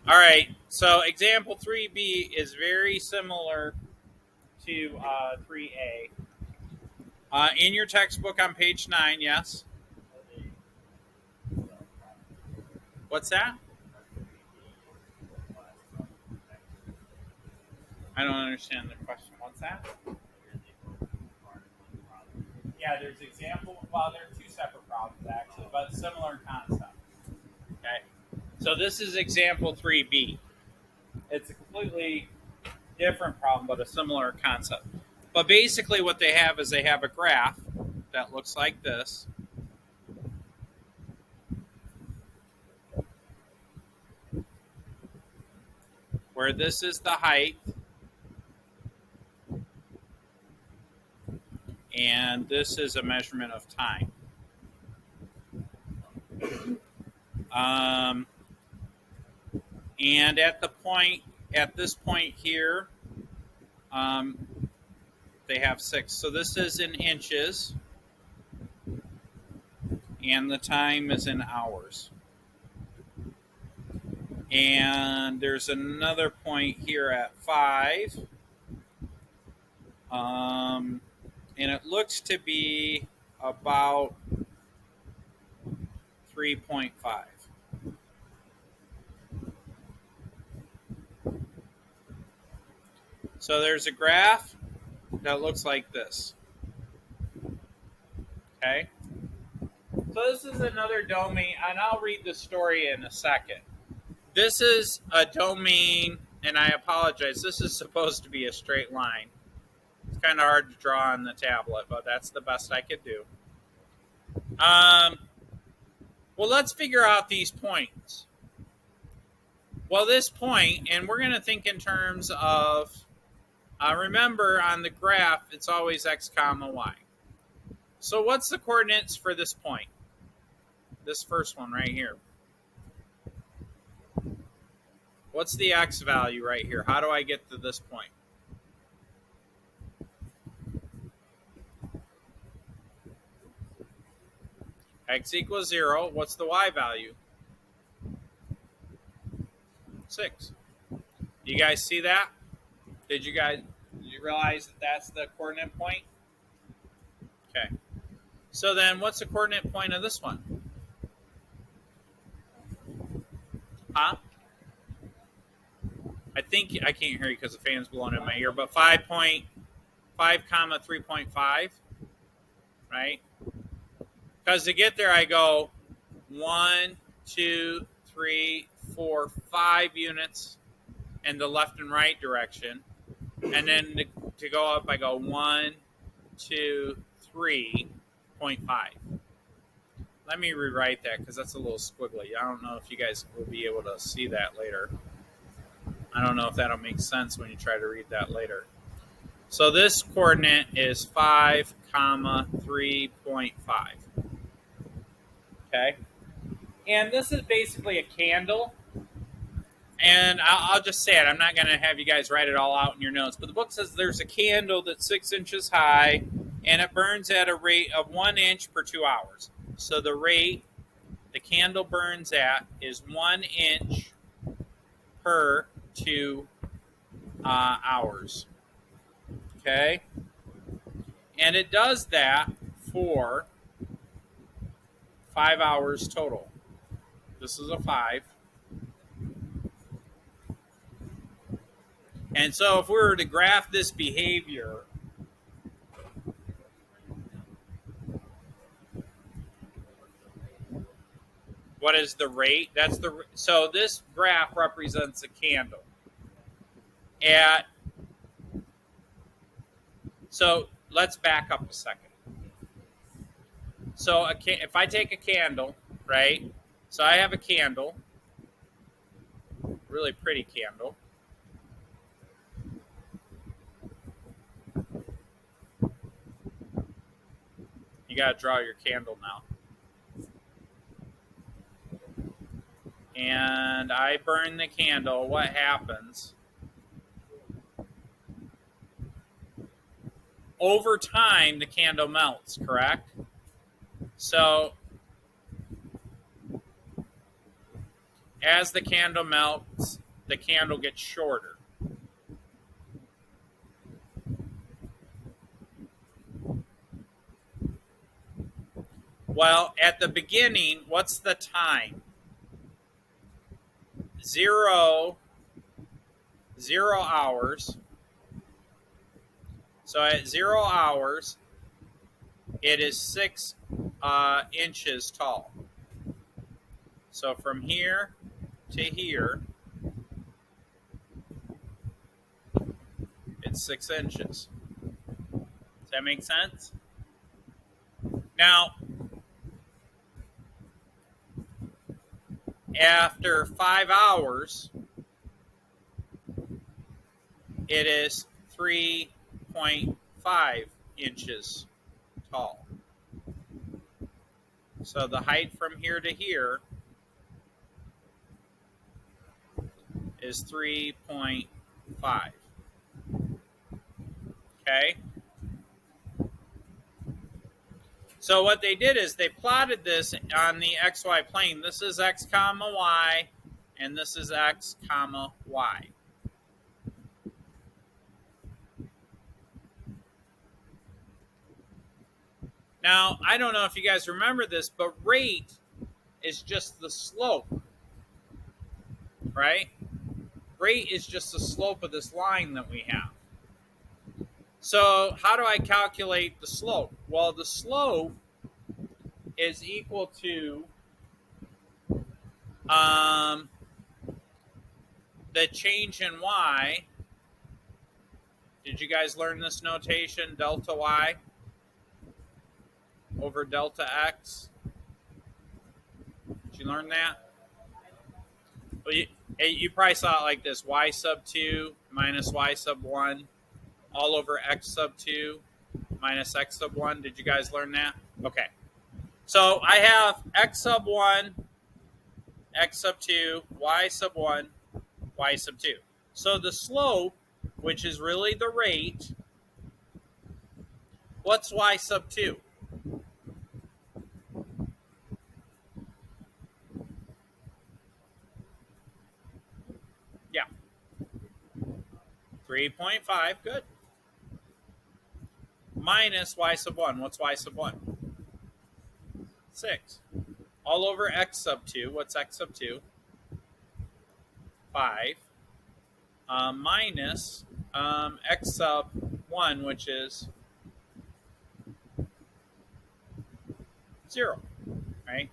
All right, so example 3B is very similar to 3A. In your textbook on page 9, yes? What's that? I don't understand the question. What's that? Yeah, there's example. Well, there are two separate problems actually, but similar concept. Okay, so this is example 3B. It's a completely different problem, but a similar concept. But basically, what they have is they have a graph that looks like this. Where this is the height, and this is a measurement of time. And at this point here, they have 6. So this is in inches, and the time is in hours. And there's another point here at 5. And it looks to be about 3.5. So there's a graph that looks like this. Okay? So this is another domain, and I'll read the story in a second. This is a domain, and I apologize, this is supposed to be a straight line. It's kind of hard to draw on the tablet, but that's the best I could do. Well, let's figure out these points. Well, this point, and we're going to think in terms of, remember on the graph, it's always x comma y. So what's the coordinates for this point? This first one right here. What's the x value right here? How do I get to this point? X equals 0. What's the y value? 6. You guys see that? Did you realize that that's the coordinate point? Okay. So then what's the coordinate point of this one? Huh? I think I can't hear you because the fan's blowing in my ear, but 5.5 comma 3.5, right? Because to get there, I go 1, 2, 3, 4, 5 units in the left and right direction. And then to go up, I go 1, 2, 3.5. Let me rewrite that because that's a little squiggly. I don't know if you guys will be able to see that later. I don't know if that'll make sense when you try to read that later. So this coordinate is 5 comma 3.5. Okay. And this is basically a candle. And I'll just say it. I'm not going to have you guys write it all out in your notes. But the book says there's a candle that's 6 inches high, and it burns at a rate of 1 inch per 2 hours. So the rate the candle burns at is 1 inch per 2 hours. Okay? And it does that for 5 hours total. This is a 5. And so if we were to graph this behavior, what is the rate? So this graph represents a candle. So let's back up a second. So if I take a candle, right? So I have a candle, really pretty candle. You got to draw your candle now. And I burn the candle. What happens? Over time, the candle melts, correct? So as the candle melts, the candle gets shorter. Well, at the beginning, what's the time? 0 hours. So at 0 hours, it is 6 inches tall. So from here to here, it's 6 inches. Does that make sense? Now, after 5 hours, it is 3.5 inches tall. So the height from here to here is 3.5. Okay? So what they did is they plotted this on the xy plane. This is x comma y, and this is x comma y. Now, I don't know if you guys remember this, but rate is just the slope, right? Rate is just the slope of this line that we have. So how do I calculate the slope? Well, the slope is equal to the change in y. Did you guys learn this notation, delta y over delta x? Did you learn that? Well, you probably saw it like this: y sub 2 minus y sub 1 all over x sub 2 minus x sub 1. Did you guys learn that? Okay. So I have x sub 1, x sub 2, y sub 1, y sub 2. So the slope, which is really the rate, what's y sub 2? Yeah. 3.5, good. Minus y sub 1. What's y sub 1? 6. All over x sub 2. What's x sub 2? 5. Minus x sub 1, which is 0. Right?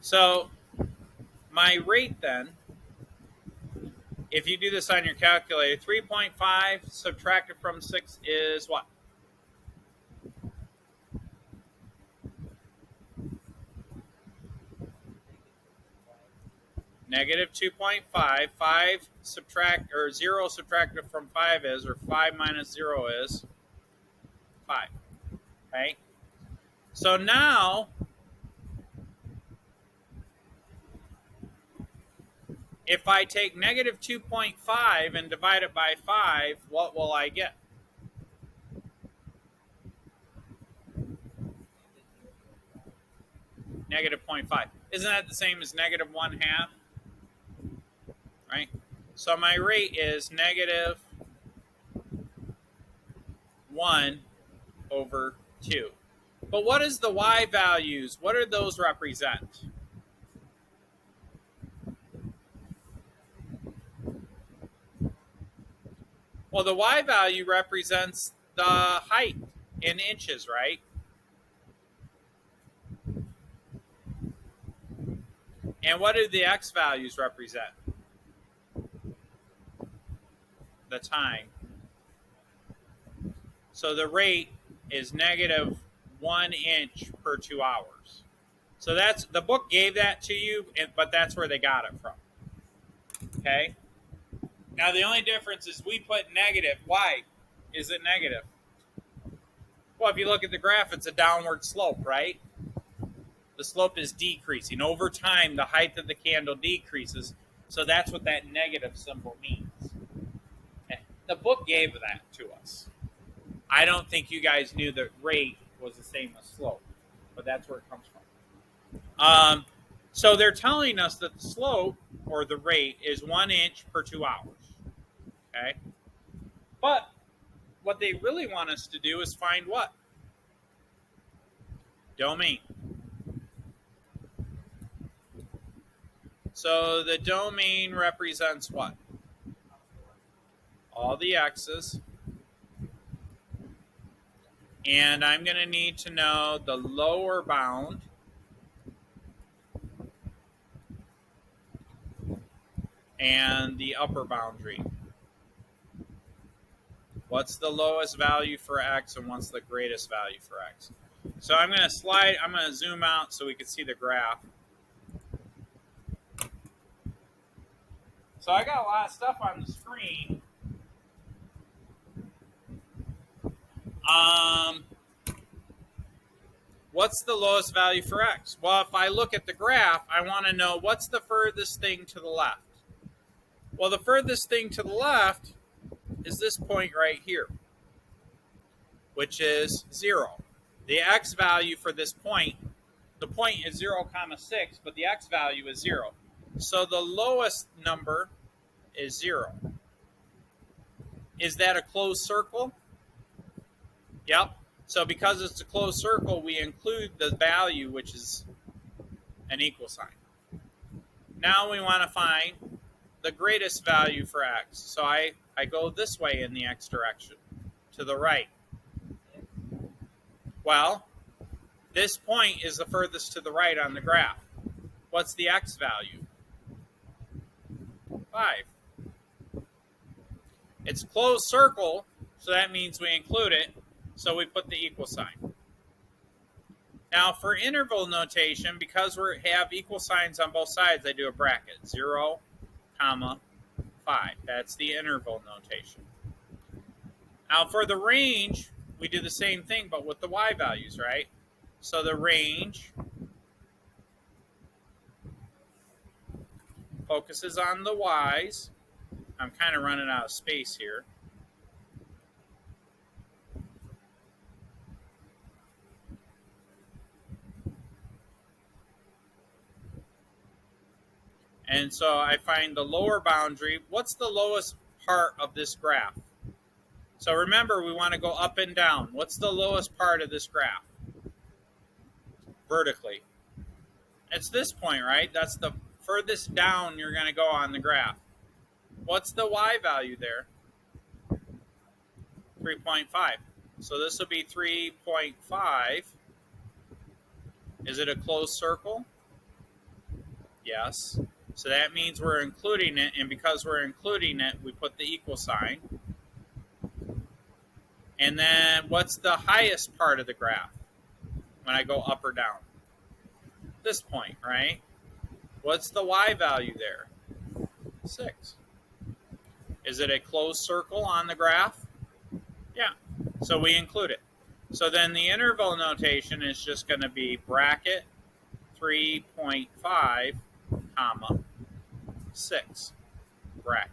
So my rate then, if you do this on your calculator, 3.5 subtracted from 6 is what? Negative 2.5. 5 subtract, or 0 subtracted from 5 is, or 5 minus 0 is 5. Okay? So now, if I take negative 2.5 and divide it by 5, what will I get? Negative 0.5. Isn't that the same as negative 1/2? Right? So my rate is negative 1 over 2. But what is the y values? What do those represent? Well, the y value represents the height in inches, right? And what do the x values represent? The time. So the rate is negative 1 inch per 2 hours. So that's, the book gave that to you, but that's where they got it from. Okay? Now the only difference is we put negative. Why is it negative? Well, if you look at the graph, it's a downward slope, right? The slope is decreasing. Over time, the height of the candle decreases. So that's what that negative symbol means. Okay. The book gave that to us. I don't think you guys knew that rate was the same as slope. that's where it comes from. So they're telling us that the slope, or the rate, is 1 inch per 2 hours. Okay? But what they really want us to do is find what? Domain. So the domain represents what? All the x's. And I'm going to need to know the lower bound and the upper boundary. What's the lowest value for x and what's the greatest value for x? So I'm going to zoom out so we can see the graph. So I got a lot of stuff on the screen. What's the lowest value for x? Well, if I look at the graph, I want to know what's the furthest thing to the left. Well, the furthest thing to the left is this point right here, which is 0. The x value for this point, the point is 0, 6, but the x value is 0. So the lowest number is 0. Is that a closed circle? Yep. So because it's a closed circle, we include the value, which is an equal sign. Now we want to find the greatest value for x. So I go this way in the x direction, to the right. Well, this point is the furthest to the right on the graph. What's the x value? 5. It's a closed circle, so that means we include it. So we put the equal sign. Now for interval notation, because we have equal signs on both sides, I do a bracket. 0, 5. That's the interval notation. Now for the range, we do the same thing, but with the y values, right? So the range focuses on the y's. I'm kind of running out of space here. And so I find the lower boundary. What's the lowest part of this graph? So remember, we want to go up and down. What's the lowest part of this graph? Vertically. It's this point, right? That's the furthest down you're going to go on the graph. What's the y value there? 3.5. So this will be 3.5. Is it a closed circle? Yes. So that means we're including it, and because we're including it, we put the equal sign. And then what's the highest part of the graph when I go up or down? This point, right? What's the y value there? 6. Is it a closed circle on the graph? Yeah. So we include it. So then the interval notation is just going to be bracket 3.5, 6, bracket.